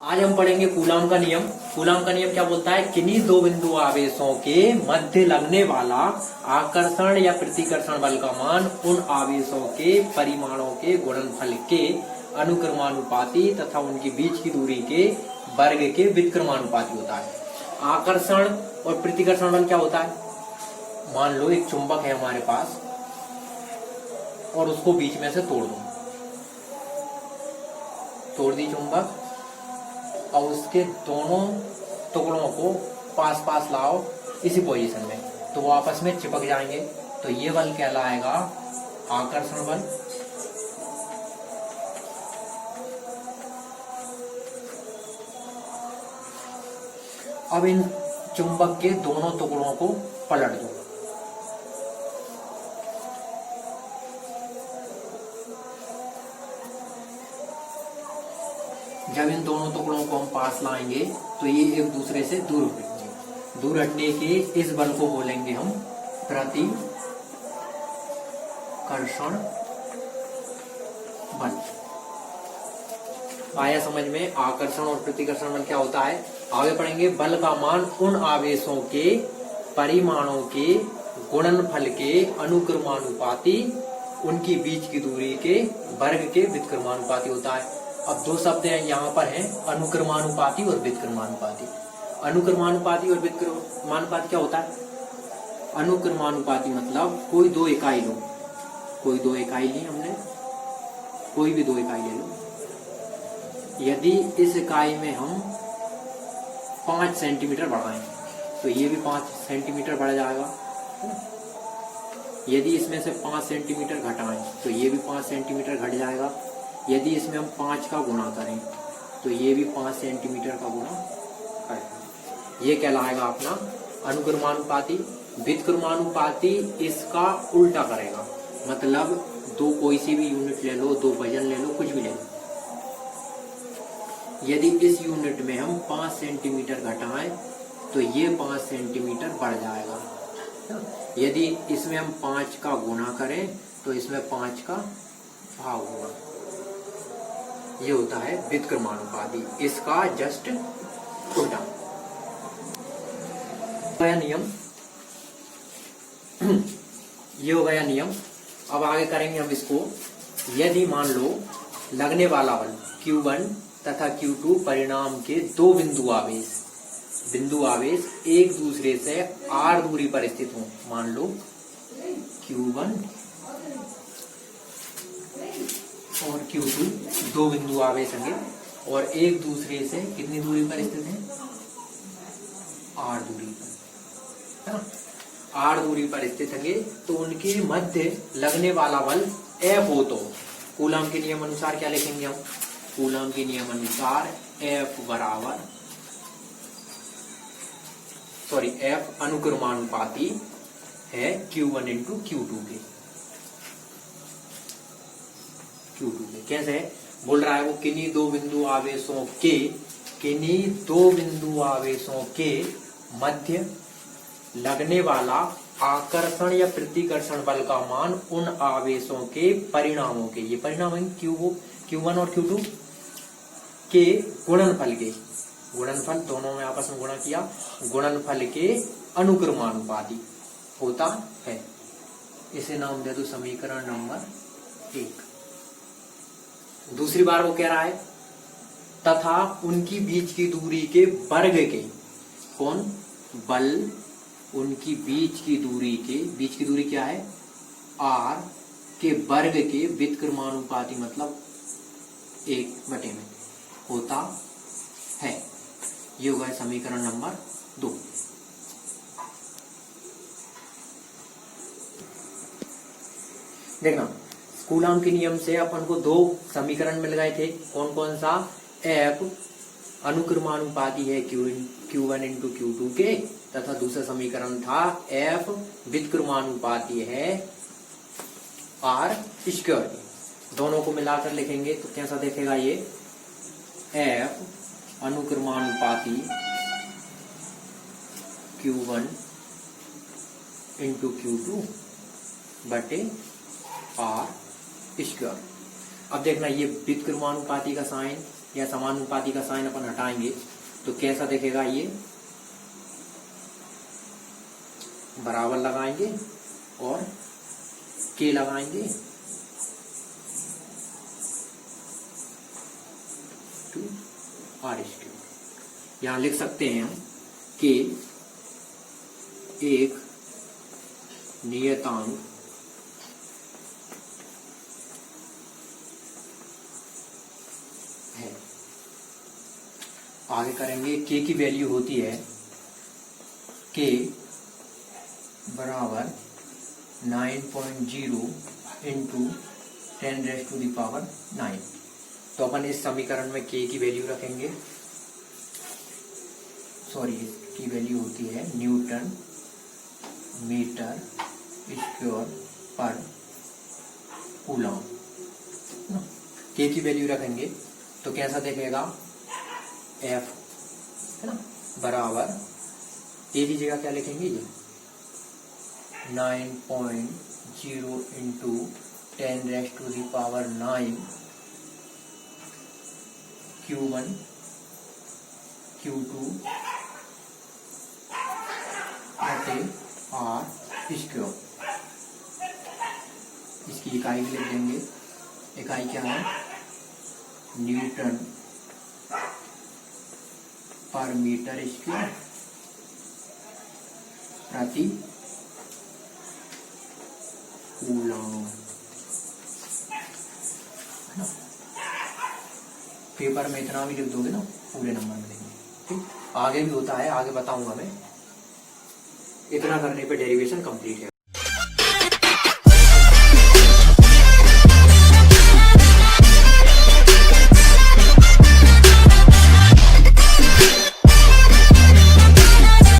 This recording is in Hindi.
आज हम पढ़ेंगे कूलाम का नियम। कूलाम का नियम क्या बोलता है? किन्हीं दो बिंदु आवेशों के मध्य लगने वाला आकर्षण या प्रतिकर्षण बल का मान उन आवेशों के परिमाणों के गुणनफल के अनुक्रमानुपाती तथा उनके बीच की दूरी के वर्ग के व्युत्क्रमानुपाती होता है। आकर्षण और प्रतिकर्षण बल क्या होता है? मान लो एक चुंबक है हमारे पास और उसको बीच में से तोड़ दी चुंबक, और उसके दोनों टुकड़ों को पास पास लाओ इसी पोजीशन में, तो वो आपस में चिपक जाएंगे। तो ये बल कहलाएगा आकर्षण बल। अब इन चुंबक के दोनों टुकड़ों को पलट दो। जब इन दोनों टुकड़ों को हम पास लाएंगे तो ये एक दूसरे से दूर हटेंगे। दूर हटने के इस बल को बोलेंगे हम प्रतिकर्षण बल। आया समझ में? आकर्षण और प्रतिकर्षण बल क्या होता है? आगे पढ़ेंगे। बल का मान उन आवेशों के परिमाणों के गुणनफल के अनुक्रमानुपाती उनकी बीच की दूरी के वर्ग के व्युत्क्रमानुपाती होता है। अब दो शब्द हैं यहाँ पर हैं, अनुक्रमानुपाती और व्युत्क्रमानुपाती। अनुक्रमानुपाती और व्युत्क्रमानुपाती क्या होता है? अनुक्रमानुपाती मतलब कोई दो इकाई लो, कोई दो इकाई ली हमने, कोई भी दो इकाई ले लो। यदि इस इकाई में हम 5 सेंटीमीटर बढ़ाएं तो ये भी 5 सेंटीमीटर बढ़ जाएगा। यदि इसमें से 5 सेंटीमीटर घटाएं तो ये भी 5 सेंटीमीटर घट जाएगा। यदि इसमें हम 5 का गुणा करें तो ये भी 5 सेंटीमीटर का गुणा करेगा। ये कहलाएगा अपना अनुक्रमानुपाती। व्युत्क्रमानुपाती इसका उल्टा करेगा, मतलब दो कोई सी भी यूनिट ले लो, दो वजन ले लो, कुछ भी ले लो। यदि इस यूनिट में हम 5 सेंटीमीटर घटाएं तो ये 5 सेंटीमीटर बढ़ जाएगा। यदि इसमें हम 5 का गुणा करें तो इसमें 5 का भाग होगा। ये होता है व्युत्क्रमानुपाती, इसका जस्ट उल्टा। नियम ये हो गया नियम। अब आगे करेंगे हम इसको। यदि मान लो लगने वाला बल Q1 तथा Q2 परिणाम के दो बिंदु आवेश एक दूसरे से r दूरी पर स्थित हो। मान लो Q1 और Q2 दो बिंदु आवेश होंगे और एक दूसरे से कितनी दूरी पर स्थित है? r दूरी पर, है ना? r दूरी पर स्थित होंगे तो उनके मध्य लगने वाला बल F हो। तो कूलाम के नियम अनुसार क्या लिखेंगे हम? कूलाम के नियम अनुसार F अनुक्रमानुपाती है Q1 इंटू Q2 के। कैसे है? बोल रहा है वो किन्हीं दो बिंदु आवेशों के मध्य लगने वाला आकर्षण या प्रतिकर्षण बल का मान उन आवेशों के परिणामों के, ये परिणाम है Q1 और Q2 के गुणनफल दोनों में आपस में गुणा किया, गुणनफल के अनुक्रमानुपाती होता है। इसे नाम दे दो समीकरण नंबर 1। दूसरी बार वो कह रहा है तथा उनकी बीच की दूरी के वर्ग के, कौन? बल उनकी बीच की दूरी क्या है? r के वर्ग के व्युत्क्रमानुपाती मतलब 1/में होता है। ये होगा समीकरण नंबर 2। देखना, कूलाम के नियम से अपन को दो समीकरण मिल गए थे। कौन कौन सा? F अनुक्रमानुपाती है Q1 इंटू Q2 के, तथा दूसरा समीकरण था F व्युत्क्रमानुपाती है R स्क्वायर के। दोनों को मिलाकर लिखेंगे तो कैसा देखेगा ये? F अनुक्रमानुपाती Q1 इंटू Q2 बटे R स्क्वायर। अब देखना ये व्युत्क्रमानुपाती का साइन या समानुपाती का साइन अपन हटाएंगे तो कैसा दिखेगा ये, बराबर लगाएंगे और के लगाएंगे टू आर स्क्वायर। यहां लिख सकते हैं हम कि एक नियतांक है। आगे करेंगे, के की वैल्यू होती है के बराबर 9.0 इंटू 10⁻⁹। तो अपन इस समीकरण में के की वैल्यू रखेंगे, सॉरी इसकी वैल्यू होती है न्यूटन मीटर स्क्वायर पर कूलम। के की वैल्यू रखेंगे तो कैसा दिखेगा, एफ है ना बराबर ए की जगह क्या लिखेंगे, ये 9.0 इंटू 10⁻⁹ Q1 Q2 बटे आर स्क्वायर। इसकी इकाई भी लिख देंगे, इकाई क्या है, न्यूटन पर मीटर स्क्वायर प्रति कूलम। पेपर में इतना भी लिख दोगे ना, पूरे नंबर मिलेंगे। ठीक, आगे भी होता है, आगे बताऊंगा मैं। इतना करने पे डेरिवेशन कंप्लीट है।